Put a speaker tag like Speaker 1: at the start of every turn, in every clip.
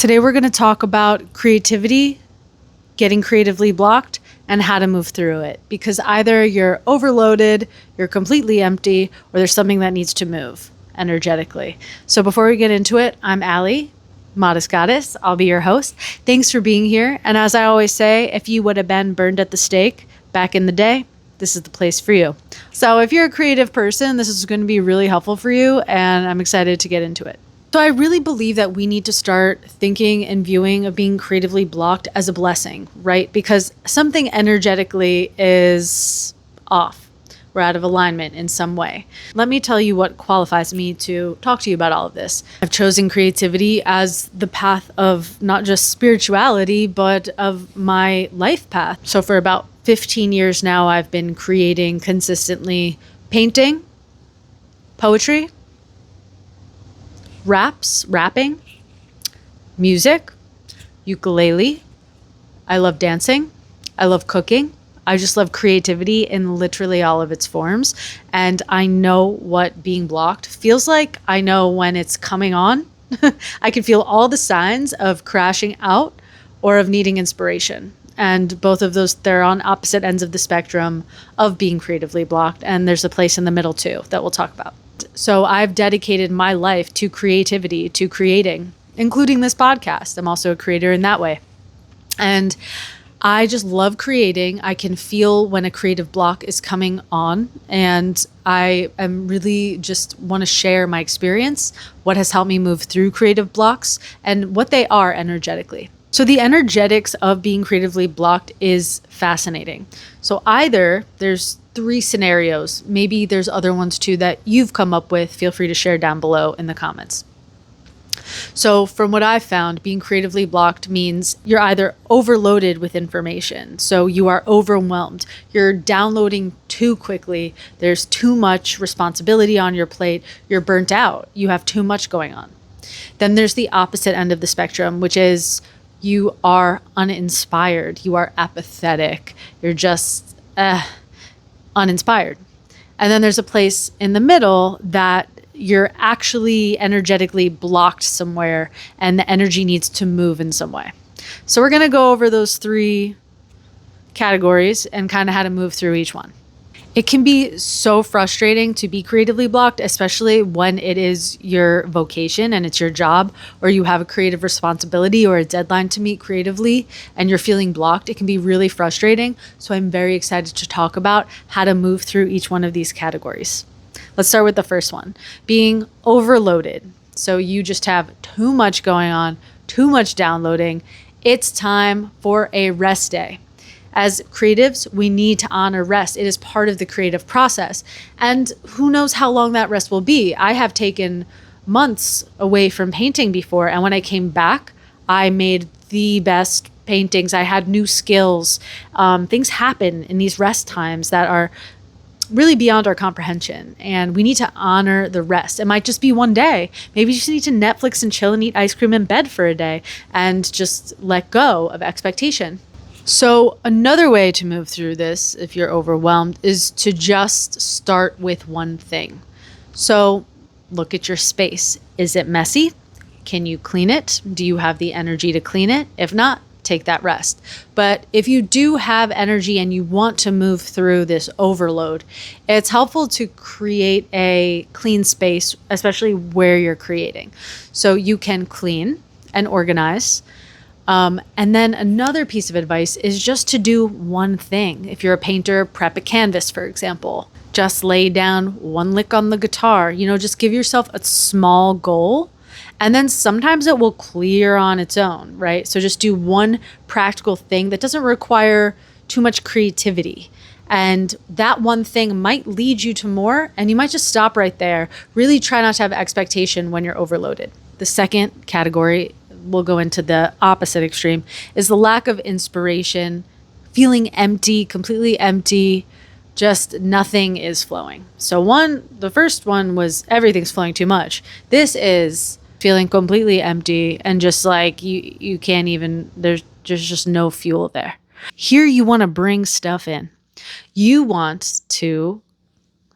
Speaker 1: Today we're going to talk about creativity, getting creatively blocked, and how to move through it. Because either you're overloaded, you're completely empty, or there's something that needs to move energetically. So before we get into it, I'm Allie, Modest Goddess. I'll be your host. Thanks for being here. And as I always say, if you would have been burned at the stake back in the day, this is the place for you. So if you're a creative person, this is going to be really helpful for you, and I'm excited to get into it. So I really believe that we need to start thinking and viewing of being creatively blocked as a blessing, right? Because something energetically is off. We're out of alignment in some way. Let me tell you what qualifies me to talk to you about all of this. I've chosen creativity as the path of not just spirituality, but of my life path. So for about 15 years now, I've been creating consistently painting, poetry, rapping, music, ukulele. I love dancing. I love cooking. I just love creativity in literally all of its forms. And I know what being blocked feels like. I know when it's coming on. I can feel all the signs of crashing out or of needing inspiration. And both of those, they're on opposite ends of the spectrum of being creatively blocked. And there's a place in the middle too that we'll talk about. So I've dedicated my life to creativity, to creating, including this podcast. I'm also a creator in that way. And I just love creating. I can feel when a creative block is coming on, and I am really just want to share my experience, what has helped me move through creative blocks, and what they are energetically. So the energetics of being creatively blocked is fascinating. So either there's 3 scenarios, maybe there's other ones too that you've come up with. Feel free to share down below in the comments. So from what I've found, being creatively blocked means you're either overloaded with information. So you are overwhelmed. You're downloading too quickly. There's too much responsibility on your plate. You're burnt out. You have too much going on. Then there's the opposite end of the spectrum, which is you are uninspired. You are apathetic. You're just uninspired. And then there's a place in the middle that you're actually energetically blocked somewhere and the energy needs to move in some way. So we're going to go over those 3 categories and kind of how to move through each one. It can be so frustrating to be creatively blocked, especially when it is your vocation and it's your job, or you have a creative responsibility or a deadline to meet creatively and you're feeling blocked. It can be really frustrating. So I'm very excited to talk about how to move through each one of these categories. Let's start with the first one, being overloaded. So you just have too much going on, too much downloading. It's time for a rest day. As creatives, we need to honor rest. It is part of the creative process. And who knows how long that rest will be. I have taken months away from painting before. And when I came back, I made the best paintings. I had new skills. Things happen in these rest times that are really beyond our comprehension. And we need to honor the rest. It might just be one day. Maybe you just need to Netflix and chill and eat ice cream in bed for a day and just let go of expectation. So another way to move through this, if you're overwhelmed, is to just start with one thing. So look at your space. Is it messy? Can you clean it? Do you have the energy to clean it? If not, take that rest. But if you do have energy and you want to move through this overload, it's helpful to create a clean space, especially where you're creating. So you can clean and organize. And then another piece of advice is just to do one thing. If you're a painter, prep a canvas, for example. Just lay down one lick on the guitar. Just give yourself a small goal. And then sometimes it will clear on its own, right? So just do one practical thing that doesn't require too much creativity. And that one thing might lead you to more, and you might just stop right there. Really try not to have expectation when you're overloaded. The second category, we'll go into the opposite extreme, is the lack of inspiration, feeling empty, completely empty, just nothing is flowing. So the first one was everything's flowing too much. This is feeling completely empty and just like you can't even, there's just no fuel there. Here you want to bring stuff in. You want to,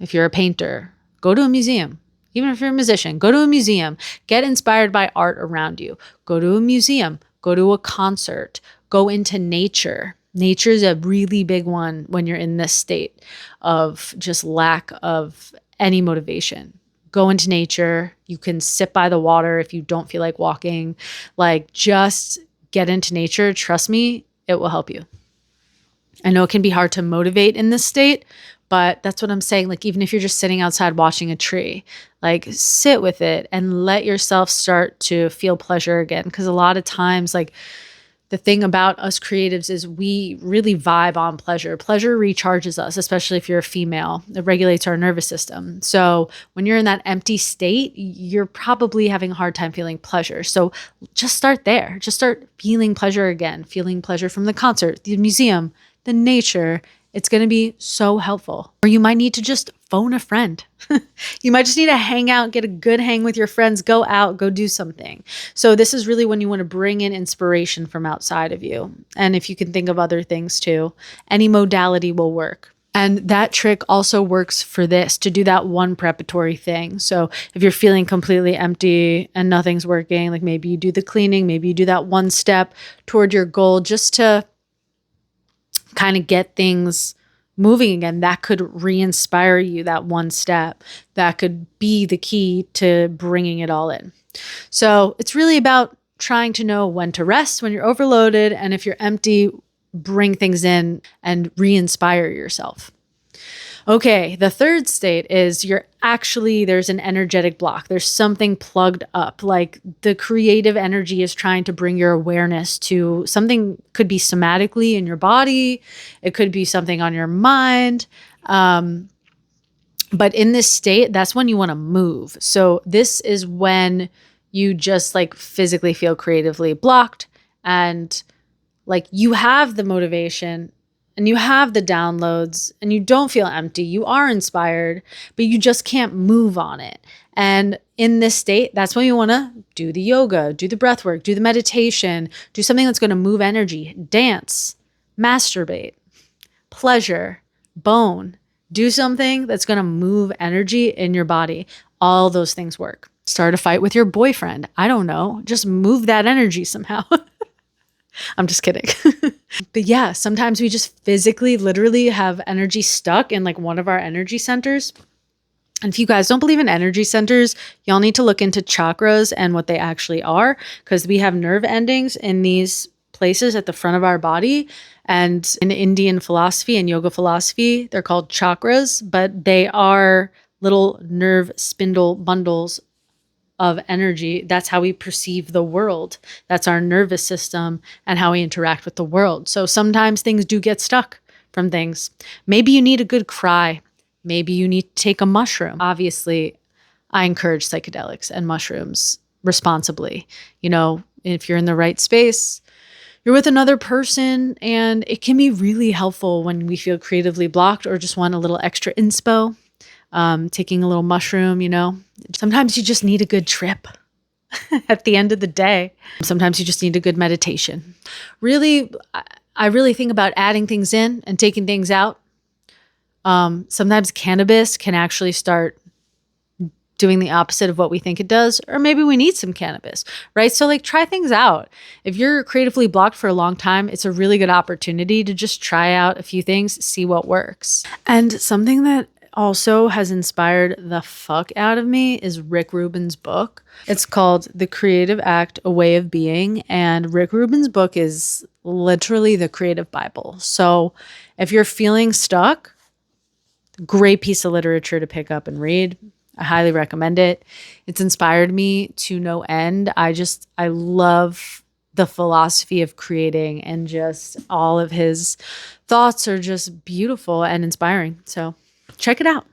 Speaker 1: if you're a painter, go to a museum. Even if you're a musician, go to a museum, get inspired by art around you. Go to a museum, go to a concert, go into nature. Nature is a really big one when you're in this state of just lack of any motivation. Go into nature. You can sit by the water if you don't feel like walking. Like, just get into nature. Trust me, it will help you. I know it can be hard to motivate in this state, but that's what I'm saying. Like, even if you're just sitting outside watching a tree, like, sit with it and let yourself start to feel pleasure again. Because a lot of times, like, the thing about us creatives is we really vibe on pleasure. Pleasure recharges us, especially if you're a female. It regulates our nervous system. So when you're in that empty state, you're probably having a hard time feeling pleasure. So just start there. Just start feeling pleasure again, feeling pleasure from the concert, the museum, the nature. It's going to be so helpful. Or you might need to just phone a friend. You might just need to hang out, get a good hang with your friends, go out, go do something. So this is really when you want to bring in inspiration from outside of you. And if you can think of other things too, any modality will work. And that trick also works for this, to do that one preparatory thing. So if you're feeling completely empty and nothing's working, like maybe you do the cleaning, maybe you do that one step toward your goal just to kind of get things moving again. That could re-inspire you, that one step. That could be the key to bringing it all in. So it's really about trying to know when to rest, when you're overloaded, and if you're empty, bring things in and re-inspire yourself. Okay, the third state is there's an energetic block. There's something plugged up. Like, the creative energy is trying to bring your awareness to something. Could be somatically in your body. It could be something on your mind. But in this state, that's when you want to move. So this is when you just like physically feel creatively blocked, and like you have the motivation and you have the downloads and you don't feel empty. You are inspired, but you just can't move on it. And in this state, that's when you want to do the yoga, do the breath work, do the meditation, do something that's going to move energy, dance, masturbate, pleasure, bone, do something that's going to move energy in your body. All those things work. Start a fight with your boyfriend. I don't know. Just move that energy somehow. I'm just kidding. But yeah, sometimes we just physically, literally have energy stuck in like one of our energy centers. And if you guys don't believe in energy centers, y'all need to look into chakras and what they actually are, because we have nerve endings in these places at the front of our body. And in Indian philosophy and yoga philosophy, they're called chakras, but they are little nerve spindle bundles of energy. That's how we perceive the world. That's our nervous system and how we interact with the world. So sometimes things do get stuck from things. Maybe you need a good cry. Maybe you need to take a mushroom. Obviously, I encourage psychedelics and mushrooms responsibly. You know, if you're in the right space, you're with another person, and it can be really helpful when we feel creatively blocked or just want a little extra inspo. Taking a little mushroom, you know. Sometimes you just need a good trip at the end of the day. Sometimes you just need a good meditation. Really, I really think about adding things in and taking things out. Sometimes cannabis can actually start doing the opposite of what we think it does, or maybe we need some cannabis, right? So like, try things out. If you're creatively blocked for a long time, it's a really good opportunity to just try out a few things, see what works. And something that also has inspired the fuck out of me is Rick Rubin's book. It's called The Creative Act, A Way of Being. And Rick Rubin's book is literally the creative Bible. So if you're feeling stuck, great piece of literature to pick up and read. I highly recommend it. It's inspired me to no end. I love the philosophy of creating, and just all of his thoughts are just beautiful and inspiring. So check it out.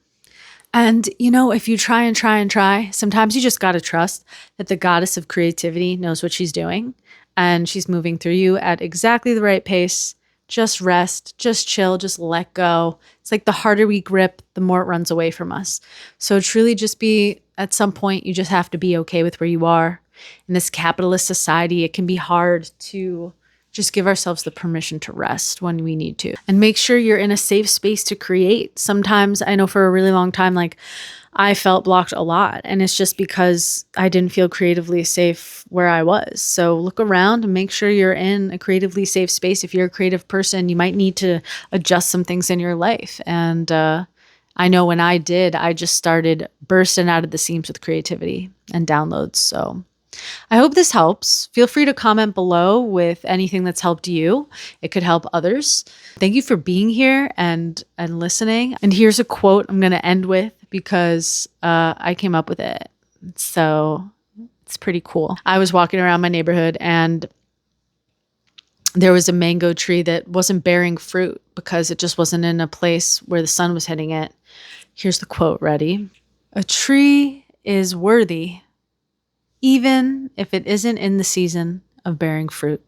Speaker 1: And, you know, if you try and try, sometimes you just got to trust that the goddess of creativity knows what she's doing, and she's moving through you at exactly the right pace. Just rest, just chill, just let go. It's like the harder we grip, the more it runs away from us. So truly just be, at some point, you just have to be okay with where you are. In this capitalist society, it can be hard to Just give ourselves the permission to rest when we need to. And make sure you're in a safe space to create. Sometimes I know for a really long time, like I felt blocked a lot. And it's just because I didn't feel creatively safe where I was. So look around and make sure you're in a creatively safe space. If you're a creative person, you might need to adjust some things in your life. And I know when I did, I just started bursting out of the seams with creativity and downloads. So I hope this helps. Feel free to comment below with anything that's helped you. It could help others. Thank you for being here and listening. And here's a quote I'm going to end with because I came up with it. So it's pretty cool. I was walking around my neighborhood and there was a mango tree that wasn't bearing fruit because it just wasn't in a place where the sun was hitting it. Here's the quote. Ready? A tree is worthy even if it isn't in the season of bearing fruit.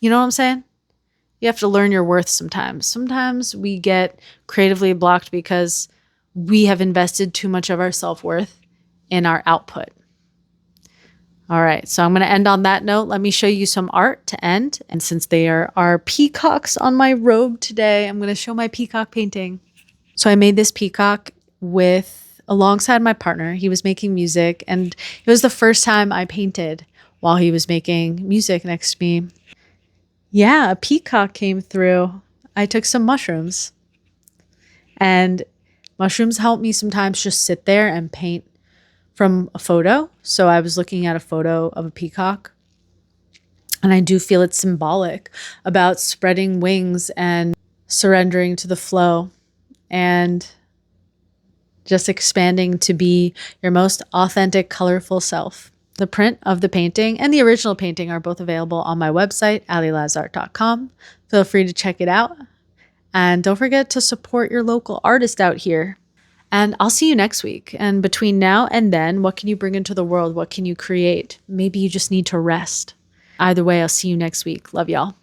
Speaker 1: You know what I'm saying? You have to learn your worth sometimes. Sometimes we get creatively blocked because we have invested too much of our self-worth in our output. All right, so I'm going to end on that note. Let me show you some art to end. And since there are peacocks on my robe today, I'm going to show my peacock painting. So I made this peacock alongside my partner. He was making music, and it was the first time I painted while he was making music next to me. Yeah, a peacock came through. I took some mushrooms, and mushrooms help me sometimes just sit there and paint from a photo. So I was looking at a photo of a peacock, and I do feel it's symbolic about spreading wings and surrendering to the flow and just expanding to be your most authentic, colorful self. The print of the painting and the original painting are both available on my website, allylazart.com. Feel free to check it out. And don't forget to support your local artist out here. And I'll see you next week. And between now and then, what can you bring into the world? What can you create? Maybe you just need to rest. Either way, I'll see you next week. Love y'all.